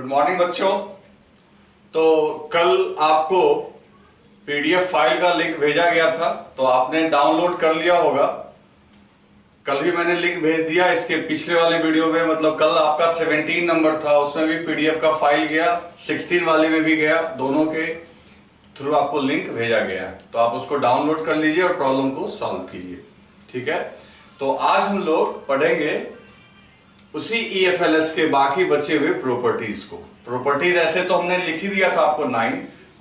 Morning बच्चों। तो कल आपको पीडीएफ फाइल का लिंक भेजा गया था, तो आपने डाउनलोड कर लिया होगा। कल भी मैंने लिंक भेज दिया। इसके पिछले वाले वीडियो में, मतलब कल आपका 17 नंबर था, उसमें भी पीडीएफ का फाइल गया, 16 वाले में भी गया। दोनों के थ्रू आपको लिंक भेजा गया, तो आप उसको डाउनलोड कर लीजिए और प्रॉब्लम को सॉल्व कीजिए। ठीक है, तो आज हम लोग पढ़ेंगे उसी ईएफएलएस के बाकी बचे हुए प्रॉपर्टीज को। प्रॉपर्टीज ऐसे तो हमने लिख ही दिया था आपको 9,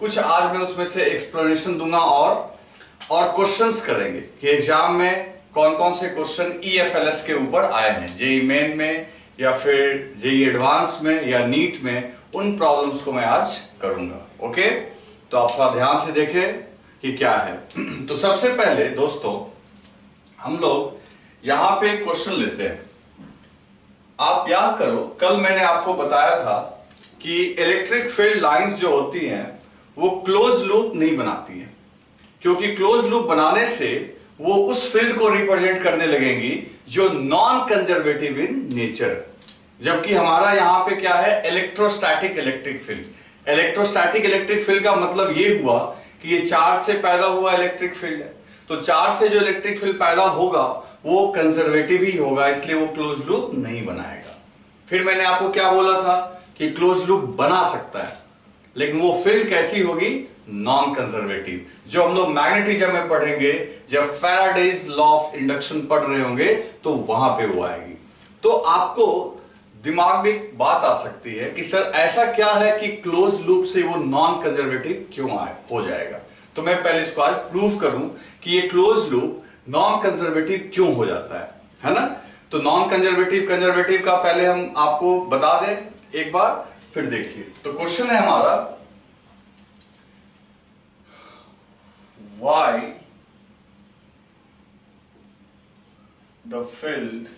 कुछ आज मैं उसमें से एक्सप्लेनेशन दूंगा और क्वेश्चंस करेंगे कि एग्जाम में कौन कौन से क्वेश्चन ईएफएलएस के ऊपर आए हैं, जेईई मेन में या फिर जेईई एडवांस में या नीट में। उन प्रॉब्लम्स को मैं आज करूंगा। ओके, तो आप थोड़ा ध्यान से देखें कि क्या है। तो सबसे पहले दोस्तों हम लोग यहां पे क्वेश्चन लेते हैं। आप याद करो, कल मैंने आपको बताया था कि इलेक्ट्रिक फील्ड लाइंस जो होती हैं वो क्लोज लूप नहीं बनाती हैं, क्योंकि क्लोज लूप बनाने से वो उस फील्ड को रिप्रेजेंट करने लगेंगी जो नॉन कंजर्वेटिव इन नेचर। जबकि हमारा यहां पे क्या है, electrostatic electric field. Electrostatic electric field का मतलब ये हुआ कि ये चार्ज से पैदा हुआ इलेक्ट्रिक फील्ड है, तो चार्ज से जो इलेक्ट्रिक फील्ड पैदा होगा वो कंजर्वेटिव ही होगा, इसलिए वो क्लोज लूप नहीं बनाएगा। फिर मैंने आपको क्या बोला था कि क्लोज लूप बना सकता है, लेकिन वो फील्ड कैसी होगी, नॉन कंजर्वेटिव। जो हम लोग मैग्नेटिज्म में पढ़ेंगे, जब फैराडेज लॉ ऑफ इंडक्शन पढ़ रहे होंगे, तो वहां पे वो आएगी। तो आपको दिमाग में एक बात आ सकती है कि सर ऐसा क्या है कि क्लोज लूप से वो नॉन कंजर्वेटिव क्यों हो जाएगा। तो मैं पहले इसको आज प्रूव करूं कि ये क्लोज लूप नॉन कंजर्वेटिव क्यों हो जाता है ना। तो नॉन कंजर्वेटिव कंजर्वेटिव का पहले हम आपको बता दें एक बार, फिर देखिए। तो क्वेश्चन है हमारा, why the field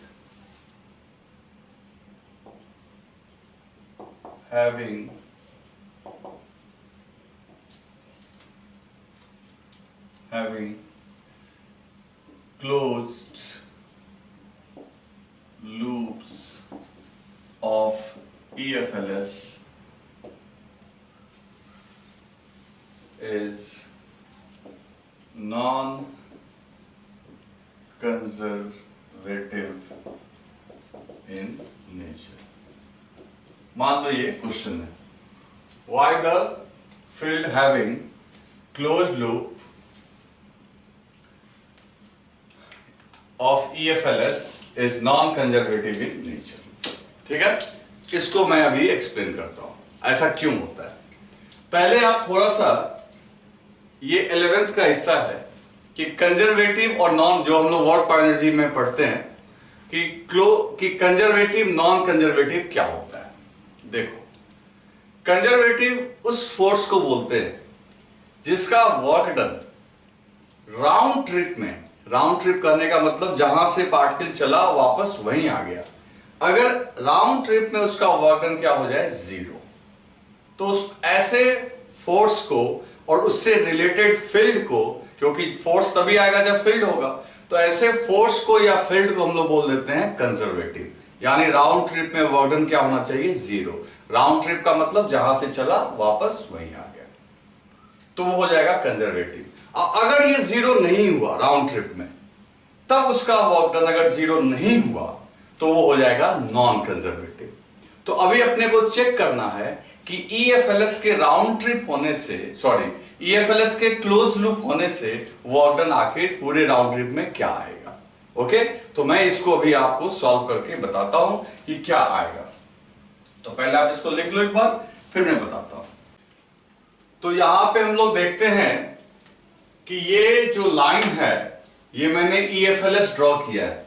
having closed loops of EFLS is non-conservative in nature। मान लो ये क्वेश्चन है, why the field having closed loop of EFLS is non-conservative in nature। ठीक है, इसको मैं अभी एक्सप्लेन करता हूं ऐसा क्यों होता है। पहले आप थोड़ा सा, ये 11th का हिस्सा है कि कंजर्वेटिव और नॉन, जो हम लोग वर्क पावर एनर्जी में पढ़ते हैं कि कंजर्वेटिव नॉन कंजर्वेटिव क्या होता है। देखो, कंजर्वेटिव उस फोर्स को बोलते हैं जिसका वर्क डन राउंड ट्रिप में, राउंड ट्रिप करने का मतलब जहां से पार्टिकल चला वापस वहीं आ गया, अगर राउंड ट्रिप में उसका वर्क डन क्या हो जाए, जीरो, तो ऐसे फोर्स को और उससे रिलेटेड फील्ड को, क्योंकि फोर्स तभी आएगा जब फील्ड होगा, तो ऐसे फोर्स को या फील्ड को हम लोग बोल देते हैं कंजर्वेटिव। यानी राउंड ट्रिप में वर्क डन क्या होना चाहिए, जीरो। राउंड ट्रिप का मतलब जहां से चला वापस वहीं आ गया, तो वो हो जाएगा कंजर्वेटिव। अगर ये जीरो नहीं हुआ राउंड ट्रिप में, तब उसका वर्क डन अगर जीरो नहीं हुआ तो वो हो जाएगा नॉन कंजर्वेटिव। तो अभी अपने को चेक करना है कि ईएफएलएस के राउंड ट्रिप होने से, ईएफएलएस के क्लोज लूप होने से वर्क डन आखिर पूरे राउंड ट्रिप में क्या आएगा। ओके, तो मैं इसको अभी आपको सॉल्व करके बताता हूं कि क्या आएगा। तो पहले आप इसको लिख लो एक बार, फिर मैं बताता हूं। तो यहां पे हम लोग देखते हैं कि ये जो लाइन है, ये मैंने ईएफएलएस ड्रॉ किया है।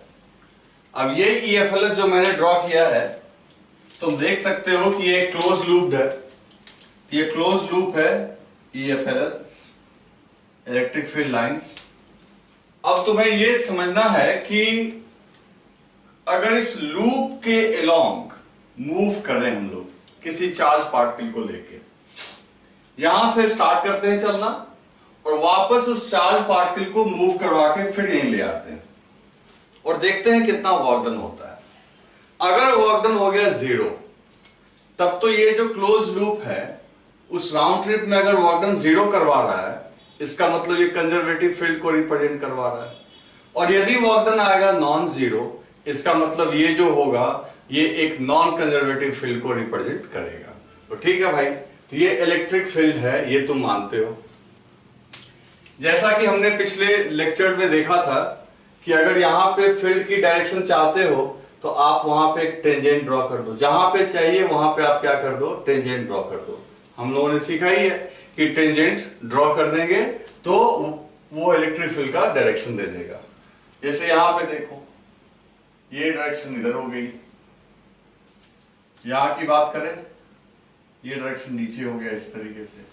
अब ये ईएफएलएस जो मैंने ड्रॉ किया है, तुम देख सकते हो कि ये क्लोज लूप है, ये क्लोज लूप है ईएफएलएस, इलेक्ट्रिक फील्ड लाइंस। अब तुम्हें ये समझना है कि अगर इस लूप के अलोंग मूव करें हम लोग किसी चार्ज पार्टिकल को लेके, यहां से स्टार्ट करते हैं चलना और वापस उस चार्ज पार्टिकल को मूव करवा के फिर यहीं ले आते हैं और देखते हैं कितना वर्क डन होता है। अगर वर्क डन हो गया जीरो, तब तो ये जो क्लोज लूप है उस राउंड ट्रिप में अगर वर्क डन 0 करवा रहा है, इसका मतलब ये कंजर्वेटिव फील्ड को रिप्रेजेंट करवा रहा है। और यदि वर्क डन आएगा नॉन जीरो, इसका मतलब ये जो होगा ये एक नॉन कंजर्वेटिव फील्ड को रिप्रेजेंट करेगा। तो ठीक है भाई, तो ये इलेक्ट्रिक फील्ड है, ये तुम मानते हो। जैसा कि हमने पिछले लेक्चर में देखा था कि अगर यहाँ पे फील्ड की डायरेक्शन चाहते हो तो आप वहां पे एक टेंजेंट ड्रॉ कर दो, जहां पे चाहिए वहां पे आप क्या कर दो, टेंजेंट ड्रॉ कर दो। हम लोगों ने सीखा ही है कि टेंजेंट ड्रॉ कर देंगे तो वो इलेक्ट्रिक फील्ड का डायरेक्शन दे देगा। जैसे यहां पे देखो, ये डायरेक्शन इधर हो गई, यहां की बात करें ये डायरेक्शन नीचे हो गया इस तरीके से,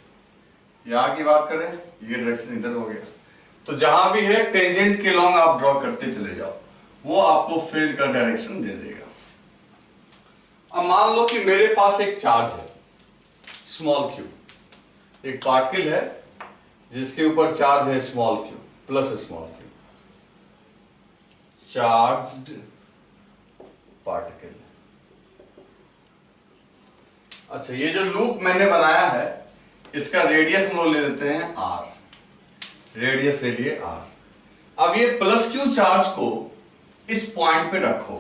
यहां की बात करें ये डायरेक्शन इधर हो गया। तो जहां भी है टेंजेंट के लॉन्ग आप ड्रॉ करते चले जाओ, वो आपको फील्ड का डायरेक्शन दे देगा। अब मान लो कि मेरे पास एक चार्ज है स्मॉल क्यू, एक पार्टिकल है जिसके ऊपर चार्ज है small Q plus small Q, charged particle. अच्छा, ये जो लूप मैंने बनाया है इसका रेडियस हम लोग ले लेते हैं r, रेडियस ले लिए r। अब ये प्लस क्यू चार्ज को इस पॉइंट पे रखो।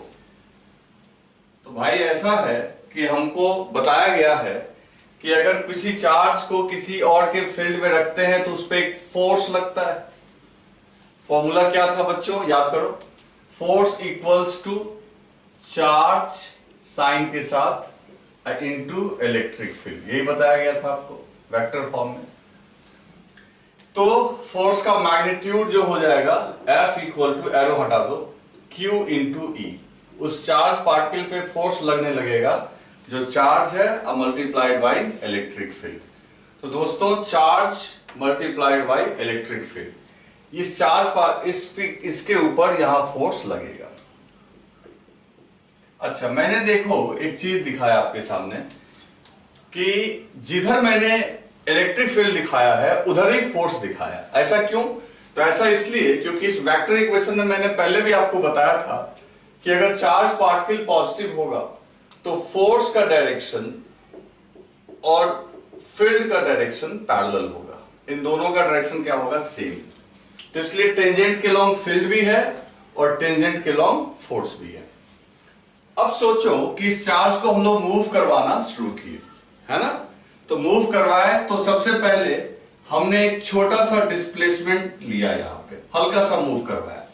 तो भाई ऐसा है कि हमको बताया गया है कि अगर किसी चार्ज को किसी और के फील्ड में रखते हैं तो उस पर एक फोर्स लगता है। फॉर्मूला क्या था बच्चों, याद करो, force equals to charge sign के साथ इनटू इलेक्ट्रिक फील्ड, यही बताया गया था आपको वेक्टर फॉर्म में। तो फोर्स का मैग्नीट्यूड जो हो जाएगा F इक्वल टू, एरो हटा दो, Q इंटू E। उस चार्ज पार्टिकल पे फोर्स लगने लगेगा जो चार्ज है अब मल्टीप्लाइड बाई इलेक्ट्रिक फील्ड। तो दोस्तों charge multiplied by electric field, इस चार्ज इसके ऊपर यहां फोर्स लगेगा। अच्छा, मैंने देखो एक चीज दिखाया आपके सामने कि जिधर मैंने इलेक्ट्रिक फील्ड दिखाया है उधर ही फोर्स दिखाया। ऐसा क्यों? तो ऐसा इसलिए क्योंकि इस वेक्टर इक्वेशन में मैंने पहले भी आपको बताया था कि अगर चार्ज पार्टिकल पॉजिटिव होगा तो फोर्स का डायरेक्शन और फील्ड का डायरेक्शन पैरेलल होगा, इन दोनों का डायरेक्शन क्या होगा, सेम। तो इसलिए टेंजेंट के लॉन्ग फील्ड भी है और टेंजेंट के लॉन्ग फोर्स भी है। अब सोचो कि इस चार्ज को हम लोग मूव करवाना शुरू किए, है ना। तो मूव करवाए तो सबसे पहले हमने एक छोटा सा डिस्प्लेसमेंट लिया, यहां पे हल्का सा मूव करवाया।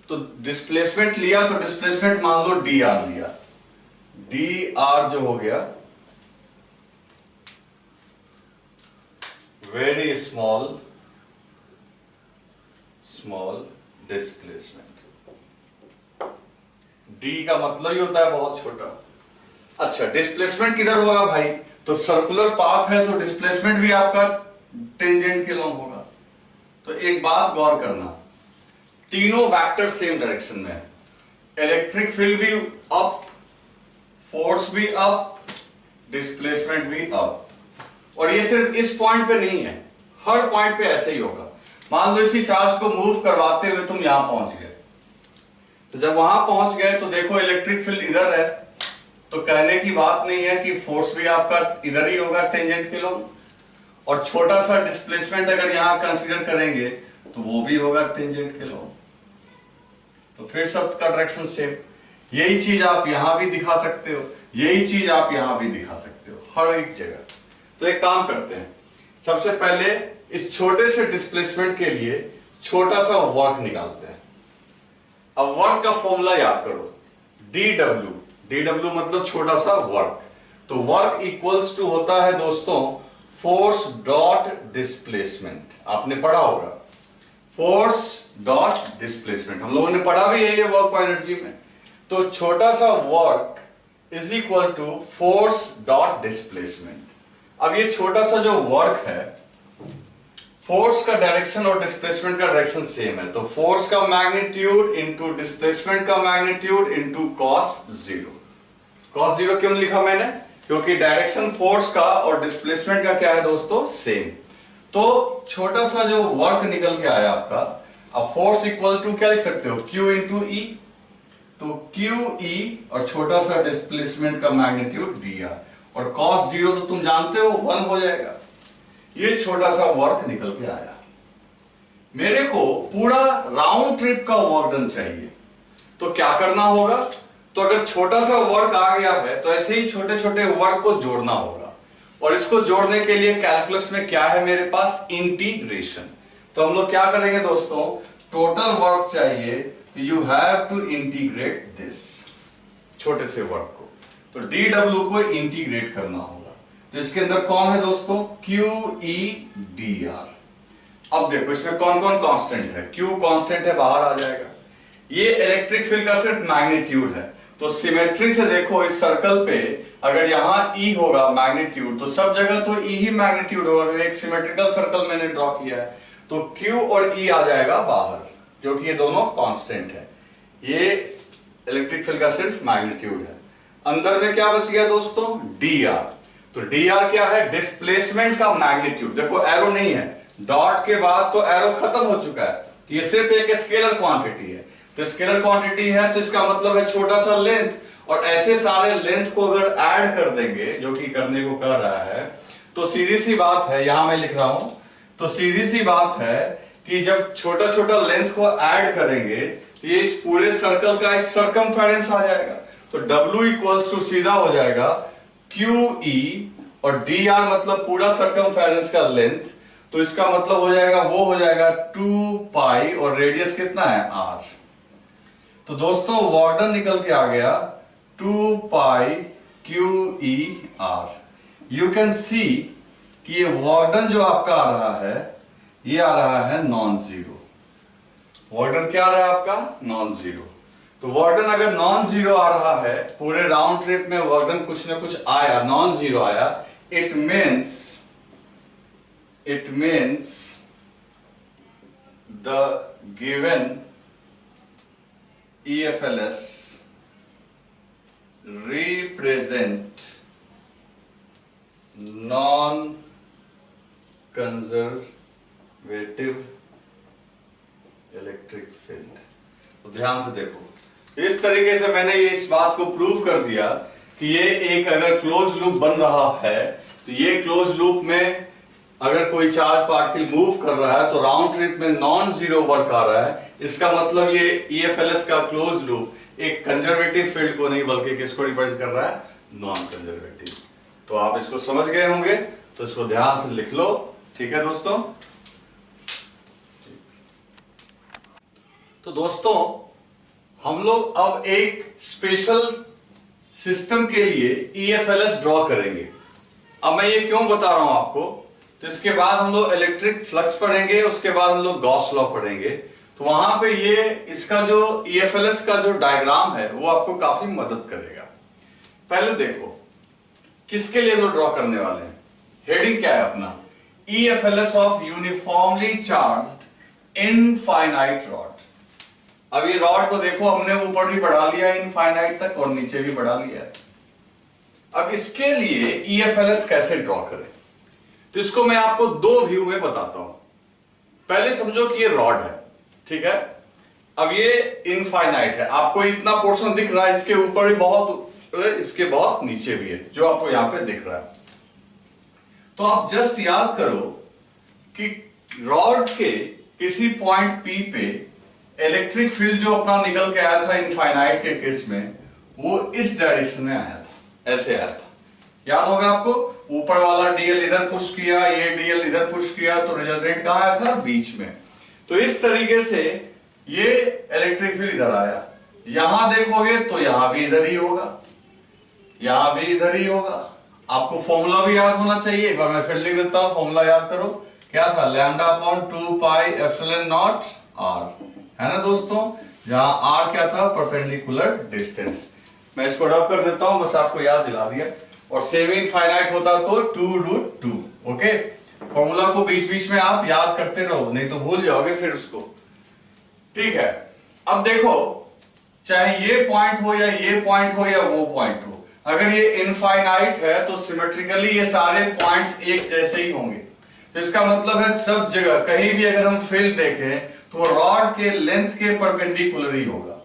तो डिस्प्लेसमेंट लिया तो डिस्प्लेसमेंट मान लो dr लिया, dr जो हो गया वेरी स्मॉल डिस्प्लेसमेंट। d का मतलब ही होता है बहुत छोटा। अच्छा, डिस्प्लेसमेंट किधर होगा भाई, तो सर्कुलर पाथ है तो डिस्प्लेसमेंट भी आपका टेंजेंट के लॉन्ग होगा। तो एक बात गौर करना, तीनों वेक्टर सेम डायरेक्शन में है, इलेक्ट्रिक फील्ड भी अप, फोर्स भी अप, डिस्प्लेसमेंट भी अप। और ये सिर्फ इस पॉइंट पे नहीं है, हर पॉइंट पे ऐसे ही होगा। मान लो इसी चार्ज को मूव करवाते हुए तुम यहां पहुंच गए, तो जब वहां पहुंच गए तो देखो इलेक्ट्रिक फील्ड इधर है, तो कहने की बात नहीं है कि फोर्स भी आपका इधर ही होगा टेंजेंट के लॉन्ग, और छोटा सा डिस्प्लेसमेंट अगर यहां कंसीडर करेंगे तो वो भी होगा टेंजेंट के लॉन्ग। तो फिर सब का डायरेक्शन सेम। यही चीज आप यहां भी दिखा सकते हो, यही चीज आप यहां भी दिखा सकते हो, हर एक जगह। तो एक काम करते हैं, सबसे पहले इस छोटे से डिस्प्लेसमेंट के लिए छोटा सा वर्क निकालते हैं। अब वर्क का फॉर्मूला याद करो, dw मतलब छोटा सा वर्क। तो वर्क इक्वल्स टू होता है दोस्तों फोर्स डॉट डिस्प्लेसमेंट। आपने पढ़ा होगा फोर्स डॉट डिस्प्लेसमेंट, हम लोगों ने पढ़ा भी है ये वर्क और एनर्जी में। तो छोटा सा work is equal to force dot displacement. अब ये छोटा सा जो वर्क है, फोर्स का डायरेक्शन और डिस्प्लेसमेंट का डायरेक्शन सेम है, तो फोर्स का मैग्नीट्यूड इंटू डिस्प्लेसमेंट का मैग्नीट्यूड इंटू cos 0। cos 0 क्यों लिखा मैंने, क्योंकि डायरेक्शन फोर्स का और डिस्प्लेसमेंट का क्या है दोस्तों, सेम। तो छोटा सा जो वर्क निकल के आया आपका, अब फोर्स इक्वल टू क्या लिख सकते हो, Q इंटू E। तो QE और छोटा सा डिस्प्लेसमेंट का मैग्नीट्यूड dr, और cos 0 तो तुम जानते हो 1 हो जाएगा। ये छोटा सा वर्क निकल के आया। मेरे को पूरा राउंड ट्रिप का वर्क डन चाहिए, तो क्या करना होगा? तो अगर छोटा सा वर्क आ गया है तो ऐसे ही छोटे छोटे वर्क को जोड़ना होगा, और इसको जोड़ने के लिए कैलकुलस में क्या है मेरे पास? इंटीग्रेशन। तो हम लोग क्या करेंगे दोस्तों? टोटल वर्क चाहिए तो you have to integrate this, छोटे से वर्क को, तो dw को इंटीग्रेट करना होगा। तो इसके अंदर कौन है दोस्तों? QE dr। अब देखो इसमें कौन कौन कांस्टेंट है। Q कांस्टेंट है, बाहर आ जाएगा। ये इलेक्ट्रिक फील्ड का सिर्फ मैग्नीट्यूड है, तो सिमेट्री से देखो इस सर्कल पे अगर यहां E होगा मैग्नीट्यूड, तो सब जगह तो E ही मैग्नीट्यूड होगा। एक सिमेट्रिकल सर्कल मैंने ड्रॉ किया है, तो Q और E आ जाएगा बाहर, क्योंकि ये दोनों कांस्टेंट है। ये इलेक्ट्रिक फील्ड का सिर्फ मैग्नीट्यूड है। अंदर में क्या बच गया दोस्तों? dr। तो dr क्या है? डिस्प्लेसमेंट का मैग्नीट्यूड। देखो एरो नहीं है, डॉट के बाद तो एरो खत्म हो चुका है, तो ये सिर्फ एक स्केलर क्वांटिटी है। तो स्केलर क्वांटिटी है तो इसका मतलब है छोटा सा लेंथ, और ऐसे सारे लेंथ को अगर ऐड कर देंगे, जो कि करने को कर रहा है, तो सीधी सी बात है, यहां मैं लिख रहा हूं, तो सीधी सी बात है कि जब छोटा छोटा लेंथ को ऐड करेंगे तो ये इस पूरे सर्कल का एक सरकमफेरेंस आ जाएगा। तो W इक्वल्स टू सीधा हो जाएगा QE, और dr मतलब पूरा सरकमफेरेंस का लेंथ, तो इसका मतलब हो जाएगा, वो हो जाएगा 2 पाई, और रेडियस कितना है? r। तो दोस्तों वर्क डन निकल के आ गया 2 पाई QE r। You can see कि ये वर्क डन जो आपका आ रहा है, ये आ रहा है नॉन जीरो। वर्क डन क्या आ रहा है आपका? Non zero. तो वर्क डन अगर नॉन जीरो आ रहा है, पूरे राउंड ट्रिप में वर्क डन कुछ ना कुछ आया, नॉन जीरो आया, it means the given EFLS represent non-conservative electric field. तो ध्यान से देखो, इस तरीके से मैंने ये इस बात को प्रूव कर दिया कि ये एक अगर क्लोज लूप बन रहा है, तो ये क्लोज लूप में अगर कोई चार्ज पार्टिकल मूव कर रहा है तो राउंड ट्रिप में नॉन जीरो वर्क आ रहा है। इसका मतलब ये EFLS का क्लोज लूप एक कंजर्वेटिव फील्ड को नहीं बल्कि किसको रिप्रेजेंट कर रहा है? Non conservative. तो आप इसको समझ गए होंगे, तो इसको ध्यान से लिख लो। ठीक है दोस्तों? तो दोस्तों हम लोग अब एक स्पेशल सिस्टम के लिए EFLS ड्रॉ करेंगे। अब मैं ये क्यों बता रहा हूं आपको, तो इसके बाद हम लोग इलेक्ट्रिक फ्लक्स पढ़ेंगे, उसके बाद हम लोग गॉस लॉ पढ़ेंगे। तो वहां पे ये इसका जो EFLS का जो डायग्राम है वो आपको काफी मदद करेगा। पहले देखो किसके लिए हम लोग ड्रॉ करने वाले हैं। हेडिंग क्या है अपना? EFLS of uniformly charged infinite rod. अब ये रॉड को देखो, हमने ऊपर भी बढ़ा लिया इनफाइनाइट तक और नीचे भी बढ़ा लिया है। अब इसके लिए EFLS कैसे ड्रॉ करें, तो इसको मैं आपको दो व्यू में बताता हूं। पहले समझो कि ये रॉड है, ठीक है। अब ये इनफाइनाइट है, आपको इतना पोर्शन दिख रहा है, इसके ऊपर भी बहुत, इसके बहुत नीचे भी है, जो आपको यहां पे दिख रहा है। तो आप जस्ट याद करो कि रॉड के किसी पॉइंट P पे इलेक्ट्रिक फील्ड जो अपना निकल के आया था इनफाइनाइट के केस में, वो इस डायरेक्शन में आया था, ऐसे आया था। याद होगा आपको, ऊपर वाला DL इधर पुश किया, ये DL इधर पुश किया, तो रिजल्टेंट कहां आया था? बीच में। तो इस तरीके से ये इलेक्ट्रिक फील्ड इधर आया। यहां देखोगे तो यहां भी इधर ही होगा, यहां भी इधर ही होगा। आपको फॉर्मूला भी याद होना चाहिए, एक बार मैं फिर लिख देता हूं, फॉर्मूला याद करो। क्या था? λ/2 पाई एप्सिलॉन नॉट r, है ना दोस्तों। जहां r क्या था? Perpendicular distance. मैं इसको रब कर देता हूं, बस आपको याद दिला दिया। और सेमी इनफाइनाइट होता तो 2√2। ओके, फॉर्मूला को बीच बीच में आप याद करते रहो, नहीं तो भूल जाओगे फिर उसको। ठीक है, अब देखो, चाहे ये पॉइंट हो या ये पॉइंट हो या वो पॉइंट हो, अगर ये इनफाइनाइट है तो सिमेट्रिकली ये सारे पॉइंट्स एक जैसे ही होंगे। तो इसका मतलब है सब जगह कहीं भी अगर हम फील्ड देखें तो रॉड के लेंथ के परपेंडिकुलर ही होगा।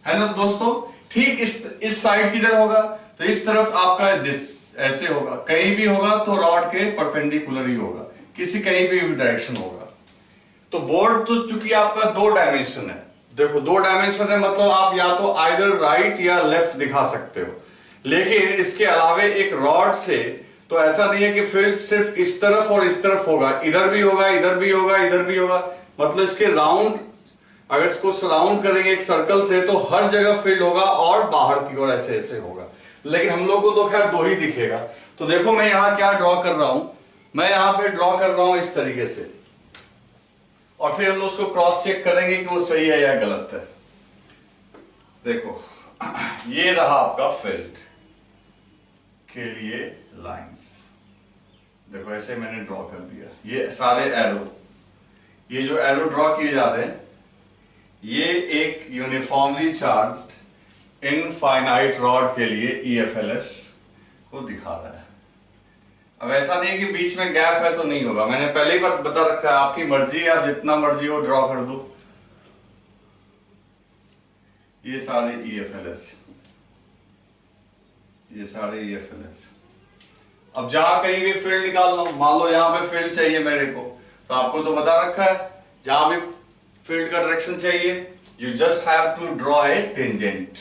है ना दोस्तों। ठीक इस साइड किधर होगा, तो इस तरफ आपका दिस ऐसे होगा, कहीं भी होगा तो रॉड के परपेंडिकुलर ही होगा, किसी कहीं भी डायरेक्शन होगा। तो बोर्ड तो चूंकि आपका 2 डायमेंशन है, देखो 2 डायमेंशन है मतलब आप या तो आइदर राइट या लेफ्ट दिखा सकते हो, लेकिन इसके अलावे एक रॉड से तो ऐसा नहीं है कि फील्ड सिर्फ इस तरफ और इस तरफ होगा, इधर भी होगा, इधर भी होगा, इधर भी होगा। मतलब इसके राउंड, अगर इसको सराउंड करेंगे एक सर्कल से तो हर जगह फील्ड होगा और बाहर की ओर ऐसे ऐसे होगा। लेकिन हम लोग को तो खैर 2 ही दिखेगा। तो देखो मैं यहां क्या ड्रॉ कर रहा हूं, मैं यहां पे ड्रॉ कर रहा हूं इस तरीके से, और फिर हम लोग उसको क्रॉस चेक करेंगे कि वो सही है या गलत है। देखो ये रहा आपका फील्ड के लिए लाइंस, देखो ऐसे मैंने ड्रॉ कर दिया, ये सारे एरो, ये जो एरो ड्रॉ किए जा रहे हैं ये एक यूनिफॉर्मली चार्ज्ड इनफाइनाइट रॉड के लिए EFLS को दिखा रहा है। अब ऐसा नहीं है कि बीच में गैप है तो नहीं होगा, मैंने पहले ही बता रखा है, आपकी मर्जी है, आप जितना मर्जी हो ड्रॉ कर दो। ये सारे EFLS, ये सारे EFLS। अब जहां कहीं भी फील्ड निकालना हो, मान लो यहां पे फील्ड चाहिए मेरे को, तो आपको तो बता रखा है जहां भी फील्ड का डायरेक्शन चाहिए you just have to draw a tangent.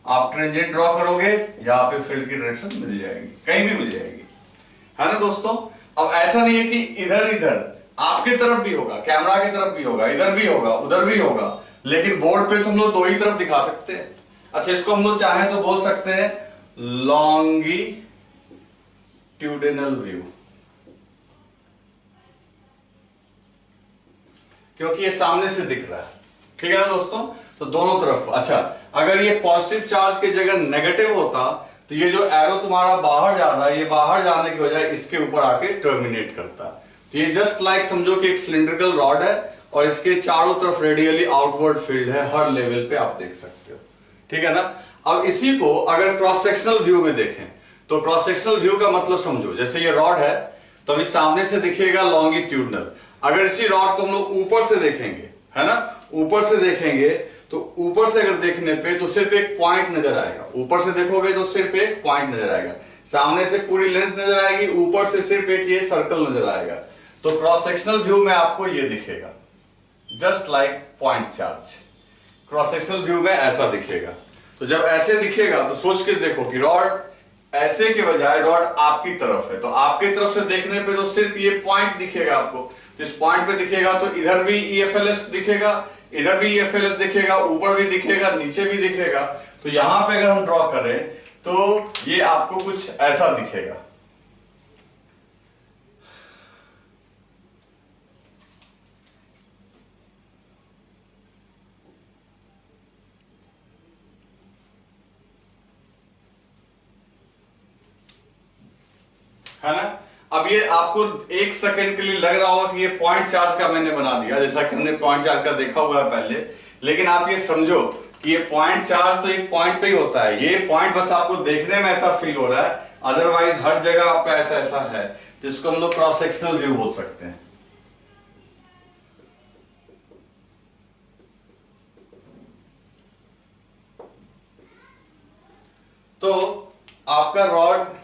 आप टेंजेंट ड्रॉ करोगे, यहाँ पे फील्ड की डायरेक्शन मिल जाएगी, कहीं भी मिल जाएगी, है ना दोस्तों। अब ऐसा नहीं है कि इधर इधर आपके तरफ भी होगा, कैमरा की तरफ भी होगा, इधर भी होगा, उधर भी होगा, लेकिन बोर्ड पे तुम लोग 2 ही तरफ दिखा सकते हैं। अच्छा इसको हम लोग चाहें तो बोल सकते हैं लॉन्गिट्यूडिनल व्यू, क्योंकि ये सामने से दिख रहा है, ठीक है ना दोस्तों। तो दोनों तरफ। अच्छा अगर ये पॉजिटिव चार्ज की जगह नेगेटिव होता तो ये जो एरो तुम्हारा बाहर जा रहा है, ये बाहर जाने की बजाय इसके ऊपर आके टर्मिनेट करता। तो ये जस्ट लाइक समझो कि एक सिलिंड्रिकल रॉड है और इसके चारों तरफ रेडियली आउटवर्ड फील्ड है, हर लेवल पे आप देख सकते हो, ठीक है ना। अब इसी को अगर क्रॉस सेक्शनल व्यू में देखें तो क्रॉस सेक्शनल व्यू का मतलब समझो, जैसे ये रॉड है तो अभी सामने से दिखेगा लॉन्गिट्यूडनल। अगर इसी रॉड को हम लोग ऊपर से देखेंगे, है ना, ऊपर से देखेंगे तो ऊपर से अगर देखने पे तो सिर्फ एक पॉइंट नजर आएगा, ऊपर से देखोगे तो सिर्फ एक पॉइंट नजर आएगा, सामने से पूरी लेंथ नजर आएगी, ऊपर से सिर्फ एक ये सर्कल नजर आएगा। तो क्रॉस सेक्शनल व्यू में आपको ये दिखेगा just like point charge, cross sectional view में ऐसा दिखेगा। तो जब ऐसे दिखेगा तो सोच के देखो कि रॉड ऐसे के बजाय रॉड आपकी तरफ है, तो आपकी तरफ से देखने पे तो सिर्फ ये पॉइंट दिखेगा आपको, तो इस पॉइंट पे दिखेगा तो इधर भी EFLS दिखेगा, इधर भी EFLS दिखेगा, ऊपर भी दिखेगा, नीचे भी दिखेगा। तो यहां पे अगर हम ड्रॉ करें तो ये आपको कुछ ऐसा दिखेगा। है ना। अब ये आपको 1 सेकंड के लिए लग रहा होगा कि ये पॉइंट चार्ज का मैंने बना दिया, जैसा कि हमने पॉइंट चार्ज का देखा हुआ है पहले, लेकिन आप ये समझो कि ये पॉइंट चार्ज तो एक पॉइंट पे ही होता है, ये पॉइंट बस आपको देखने में ऐसा फील हो रहा है, अदरवाइज हर जगह आपका ऐसा ऐसा है, जिसको हम लोग क्रॉस सेक्शनल व्यू बोल सकते हैं। तो आपका रॉड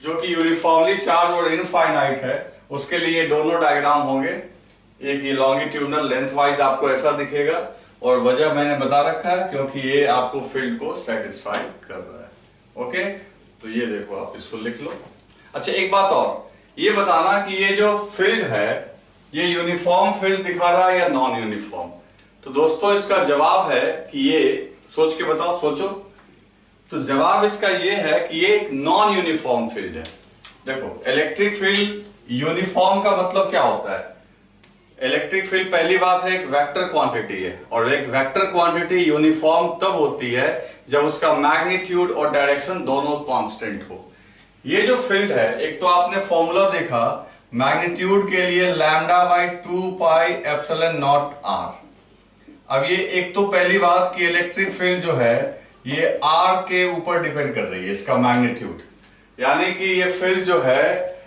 जो कि यूनिफॉर्मली चार्ज और इनफाइनाइट है, उसके लिए दोनों डायग्राम होंगे, एक ये लॉन्गिट्यूडनल लेंथ वाइज आपको ऐसा दिखेगा, और वजह मैंने बता रखा है क्योंकि ये आपको फील्ड को सेटिस्फाई कर रहा है। ओके, तो ये देखो आप इसको लिख लो। अच्छा एक बात और, ये बताना कि ये जो फील्ड है ये यूनिफॉर्म फील्ड दिखा रहा है या नॉन यूनिफॉर्म। तो दोस्तों इसका जवाब है कि ये, सोच के बताओ, सोचो। तो जवाब इसका ये है कि ये एक नॉन यूनिफॉर्म फील्ड है। देखो इलेक्ट्रिक फील्ड यूनिफॉर्म का मतलब क्या होता है, इलेक्ट्रिक फील्ड पहली बात है एक वेक्टर क्वांटिटी है, और एक वेक्टर क्वांटिटी यूनिफॉर्म तब होती है जब उसका मैग्नीट्यूड और डायरेक्शन दोनों कांस्टेंट हो। ये जो फील्ड है, एक तो आपने फॉर्मूला देखा मैग्नीट्यूड के लिए λ/2 पाई एप्सिलॉन नॉट r। अब ये एक तो पहली बात कि इलेक्ट्रिक फील्ड जो है ये r के ऊपर डिपेंड कर रही है, इसका मैग्नीट्यूड, यानी कि ये फील्ड जो है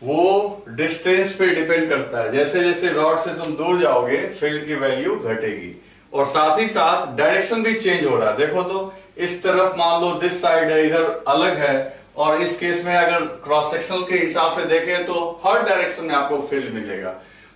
वो डिस्टेंस पे डिपेंड करता है, जैसे जैसे रॉड से तुम दूर जाओगे फील्ड की वैल्यू घटेगी, और साथ ही साथ डायरेक्शन भी चेंज हो रहा है। देखो तो इस तरफ मान लो दिस साइड है, इधर अलग है, और इस केस में अगर क्रॉस सेक्शनल के हिसाब से देखें तो हर डायरेक्शन में आपको फील्ड मिलेगा।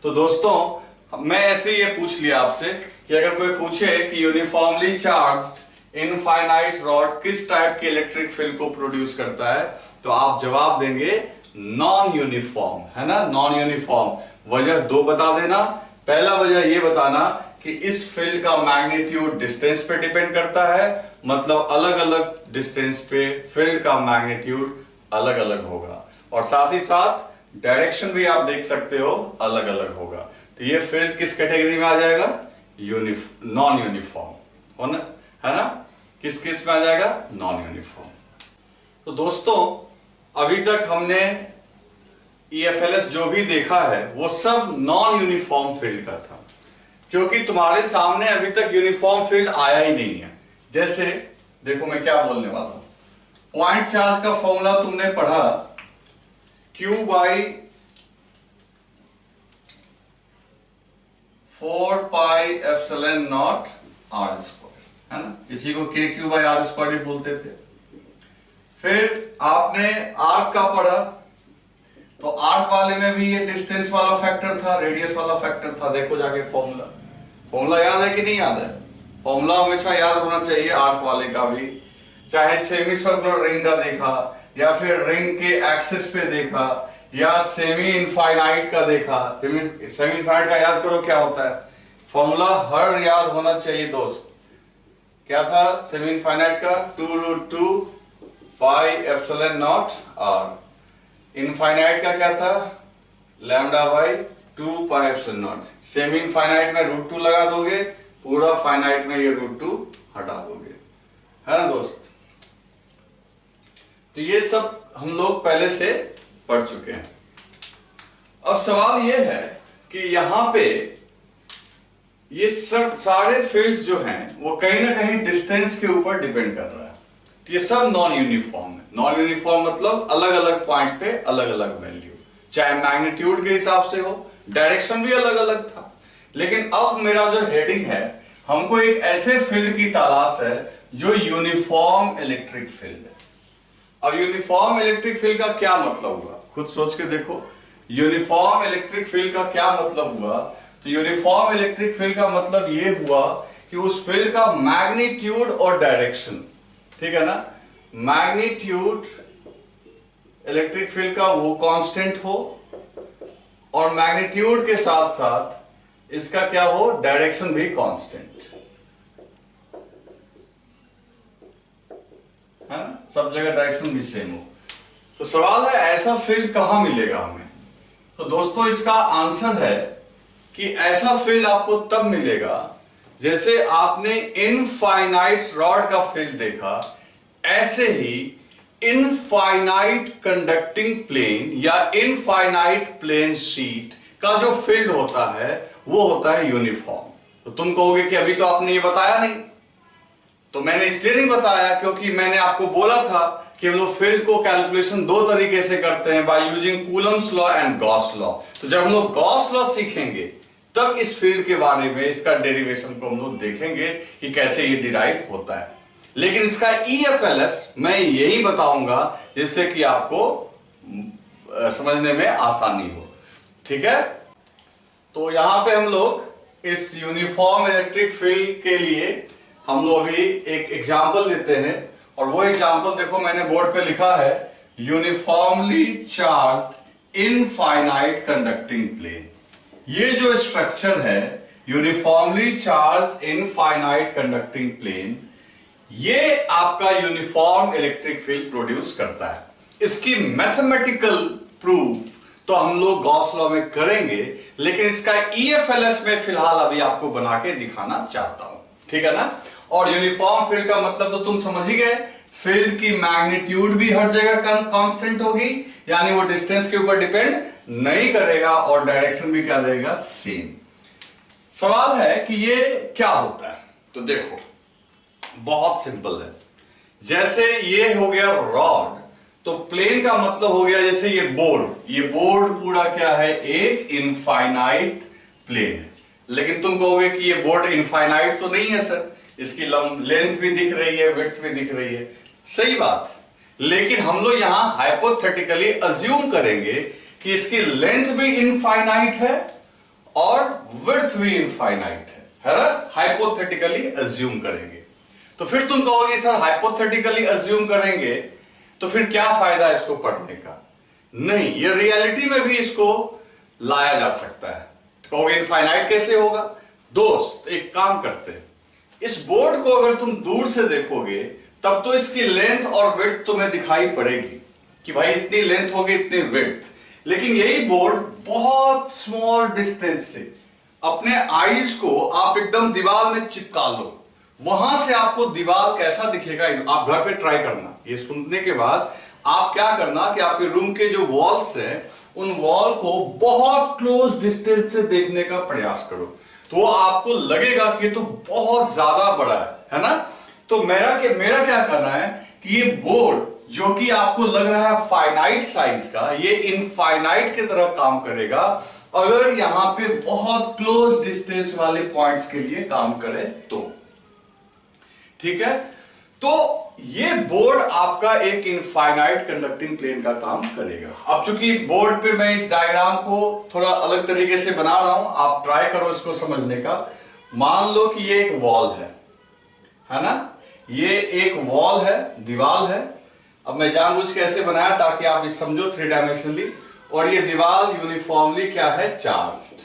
तो दोस्तों मैं ऐसे ये पूछ लिया आपसे कि अगर कोई पूछे कि यूनिफॉर्मली चार्ज्ड इनफाइनाइट रॉड किस टाइप के इलेक्ट्रिक फील्ड को प्रोड्यूस करता है, तो आप जवाब देंगे नॉन यूनिफॉर्म, है ना, नॉन यूनिफॉर्म। वजह दो बता देना। पहला वजह ये बताना कि इस फील्ड का मैग्नीट्यूड डिस्टेंस पे डिपेंड करता है, मतलब अलग अलग डिस्टेंस पे फील्ड का मैग्नीट्यूड अलग अलग होगा, और साथ ही साथ डायरेक्शन भी आप देख सकते हो अलग अलग होगा। तो ये फील्ड किस कैटेगरी में आ जाएगा, नॉन यूनिफॉर्म, है ना, किस किस में आ जाएगा, नॉन यूनिफॉर्म। तो दोस्तों अभी तक हमने EFLS जो भी देखा है वो सब नॉन यूनिफॉर्म फील्ड का था, क्योंकि तुम्हारे सामने अभी तक यूनिफॉर्म फील्ड आया ही नहीं है। जैसे देखो मैं क्या बोलने वाला हूं, पॉइंट चार्ज का फॉर्मूला तुमने पढ़ा Q by 4 pi epsilon not R square, है ना, इसी को KQ बाई R स्क्वायर भी बोलते थे। फिर आपने आर्क का पढ़ा, तो आर्क वाले में भी ये डिस्टेंस वाला फैक्टर था, रेडियस वाला फैक्टर था। देखो जाके फॉर्मूला याद है कि नहीं याद है, फॉर्मूला हमेशा याद होना चाहिए आर्क वाले का भी। चाहे सेमी सर्कुलर रिंग का देखा, या फिर रिंग के एक्सिस पे देखा, या सेमी इनफाइनाइट का देखा। सेमी इनफाइनाइट का याद करो क्या होता है, फॉर्मूला हर याद होना चाहिए दोस्त। क्या था सेमी इनफाइनाइट का, 2√2 pi epsilon not R। Infinite का क्या था, lambda by 2 pi epsilon not. Semi infinite में √2 लगा दोगे, पूरा फाइनाइट में ये √2 हटा दोगे, है ना दोस्त। तो ये सब हम लोग पहले से पढ़ चुके हैं। अब सवाल ये है कि यहां पे ये सब सारे फील्ड्स जो हैं वो कहीं ना कहीं डिस्टेंस के ऊपर डिपेंड कर रहा है। तो ये सब नॉन यूनिफॉर्म है। नॉन यूनिफॉर्म मतलब अलग अलग पॉइंट पे अलग अलग वैल्यू, चाहे मैग्नीट्यूड के हिसाब से हो, डायरेक्शन भी अलग अलग था। लेकिन अब मेरा जो हेडिंग है, हमको एक ऐसे फील्ड की तलाश है जो यूनिफॉर्म इलेक्ट्रिक फील्ड है। अब यूनिफॉर्म इलेक्ट्रिक फील्ड का क्या मतलब हुआ, खुद सोच के देखो। यूनिफॉर्म इलेक्ट्रिक फील्ड का क्या मतलब हुआ, तो यूनिफॉर्म इलेक्ट्रिक फील्ड का मतलब ये हुआ कि उस फील्ड का मैग्नीट्यूड और डायरेक्शन, ठीक है ना, मैग्नीट्यूड इलेक्ट्रिक फील्ड का वो कांस्टेंट हो, और मैग्नीट्यूड के साथ साथ इसका क्या हो, डायरेक्शन भी कांस्टेंट, है ना, सब जगह डायरेक्शन भी सेम हो। तो सवाल है ऐसा फील्ड कहां मिलेगा हमें। तो दोस्तों इसका आंसर है कि ऐसा फील्ड आपको तब मिलेगा जैसे आपने इनफाइनाइट रॉड का फील्ड देखा, ऐसे ही इनफाइनाइट कंडक्टिंग प्लेन या इनफाइनाइट प्लेन शीट का जो फील्ड होता है वो होता है यूनिफॉर्म। तो तुम कहोगे कि अभी तो आपने ये बताया नहीं। तो मैंने इसलिए नहीं बताया क्योंकि मैंने आपको बोला था कि हम लोग फील्ड को कैलकुलेशन दो तरीके से करते हैं, by using Coulomb's law and Gauss law. तो जब हम लोग गॉस लॉ सीखेंगे तब इस फील्ड के बारे में, इसका डेरिवेशन को हम लोग देखेंगे कि कैसे ये डिराइव होता है। लेकिन इसका EFLS मैं यही बताऊंगा जिससे कि आपको समझने में आसानी हो, ठीक है। तो यहां पे हम लोग इस यूनिफॉर्म इलेक्ट्रिक फील्ड के लिए हम लोग अभी एक एग्जांपल लेते हैं, और वो एग्जांपल देखो मैंने बोर्ड पे लिखा है, uniformly charged infinite conducting plane. ये जो स्ट्रक्चर है uniformly charged infinite conducting plane, ये आपका यूनिफॉर्म इलेक्ट्रिक फील्ड प्रोड्यूस करता है। इसकी मैथमेटिकल प्रूफ तो हम लोग गॉस लॉ में करेंगे, लेकिन इसका EFLS में फिलहाल अभी आपको बना के दिखाना चाहता हूं, ठीक है ना। और यूनिफॉर्म फील्ड का मतलब तो तुम समझ ही गए, फील्ड की मैग्नीट्यूड भी हर जगह कांस्टेंट होगी, यानी वो डिस्टेंस के ऊपर डिपेंड नहीं करेगा, और डायरेक्शन भी क्या देगा, सेम। सवाल है कि ये क्या होता है। तो देखो बहुत सिंपल है। जैसे ये हो गया रॉड, तो प्लेन का मतलब हो गया जैसे ये बोर्ड पूरा क्या है, एक इनफाइनाइट प्लेन है। लेकिन तुम कहोगे कि ये बोर्ड इनफाइनाइट तो नहीं है सर, इसकी लेंथ भी दिख रही है, विड्थ भी दिख रही है। सही बात, लेकिन हम लोग यहां हाइपोथेटिकली अज्यूम करेंगे कि इसकी लेंथ भी इनफाइनाइट है और विड्थ भी इनफाइनाइट है ना, हाइपोथेटिकली अज्यूम करेंगे। तो फिर तुम कहोगे सर हाइपोथेटिकली अज्यूम करेंगे तो फिर क्या फायदा है इसको पढ़ने का? नहीं, ये रियलिटी में भी इसको लाया जा सकता है। तो कहोगे इनफाइनाइट कैसे होगा? दोस्त एक काम करते हैं, इस बोर्ड को अगर तुम दूर से देखोगे तब तो इसकी लेंथ और विड्थ तुम्हें दिखाई पड़ेगी कि भाई इतनी लेंथ होगी, इतनी विड्थ। लेकिन यही बोर्ड बहुत स्मॉल डिस्टेंस से अपने आईज को आप एकदम दीवार में चिपका लो, वहां से आपको दीवार कैसा दिखेगा आप घर पे ट्राई करना। ये सुनने के बाद आप क्या करना कि आपके रूम के जो वॉल्स हैं उन वॉल को बहुत क्लोज डिस्टेंस से देखने का प्रयास करो, तो आपको लगेगा कि तो बहुत ज्यादा बड़ा है ना। तो मेरा क्या करना है कि ये बोर्ड जो कि आपको लग रहा है फाइनाइट साइज का, ये इनफाइनाइट की तरह काम करेगा अगर यहां पे बहुत क्लोज डिस्टेंस वाले पॉइंट्स के लिए काम करे तो। ठीक है, तो ये बोर्ड आपका एक इनफाइनाइट कंडक्टिंग प्लेन का काम करेगा। अब चूंकि बोर्ड पे मैं इस डायग्राम को थोड़ा अलग तरीके से बना रहा हूं, आप ट्राई करो इसको समझने का। मान लो कि ये एक वॉल है ना, ये एक वॉल है, दीवार है। अब मैं जानबूझ के ऐसे बनाया ताकि आप इस समझो 3 डायमेंशनली, और ये दीवार यूनिफॉर्मली क्या है, चार्ज्ड।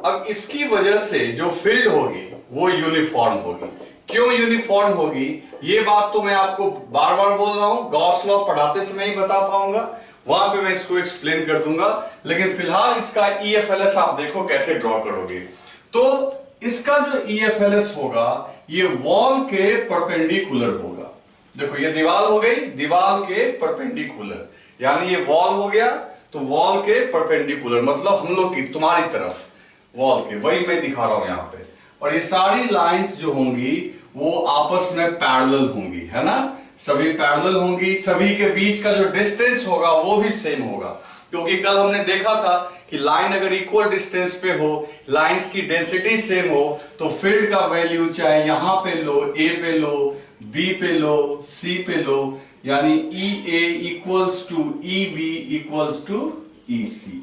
अब इसकी वजह से जो फील्ड होगी वो यूनिफॉर्म होगी। क्यों यूनिफॉर्म होगी ये बात तो मैं आपको बार बार बोल रहा हूं, गॉस लॉ पढ़ाते समय ही बता पाऊंगा, वहां पे मैं इसको एक्सप्लेन कर दूंगा। लेकिन फिलहाल इसका EFLS आप देखो कैसे ड्रॉ करोगे। तो इसका जो EFLS होगा ये वॉल के परपेंडिकुलर होगा। देखो ये दीवार हो गई, दीवार के परपेंडिकुलर, यानी ये वॉल हो गया तो वॉल के परपेंडिकुलर, मतलब हम लोग की तुम्हारी तरफ वॉल के, वही मैं दिखा रहा हूं यहां पे। और ये सारी लाइंस जो होंगी वो आपस में पैरेलल होंगी, है ना, सभी पैरेलल होंगी, सभी के बीच का जो डिस्टेंस होगा वो भी सेम होगा। क्योंकि कल हमने देखा था कि लाइन अगर इक्वल डिस्टेंस पे हो, लाइंस की डेंसिटी सेम हो, तो फील्ड का वैल्यू चाहे यहां पे लो, A पे लो, B पे लो, C पे लो, यानी EA equals to EB equals to EC,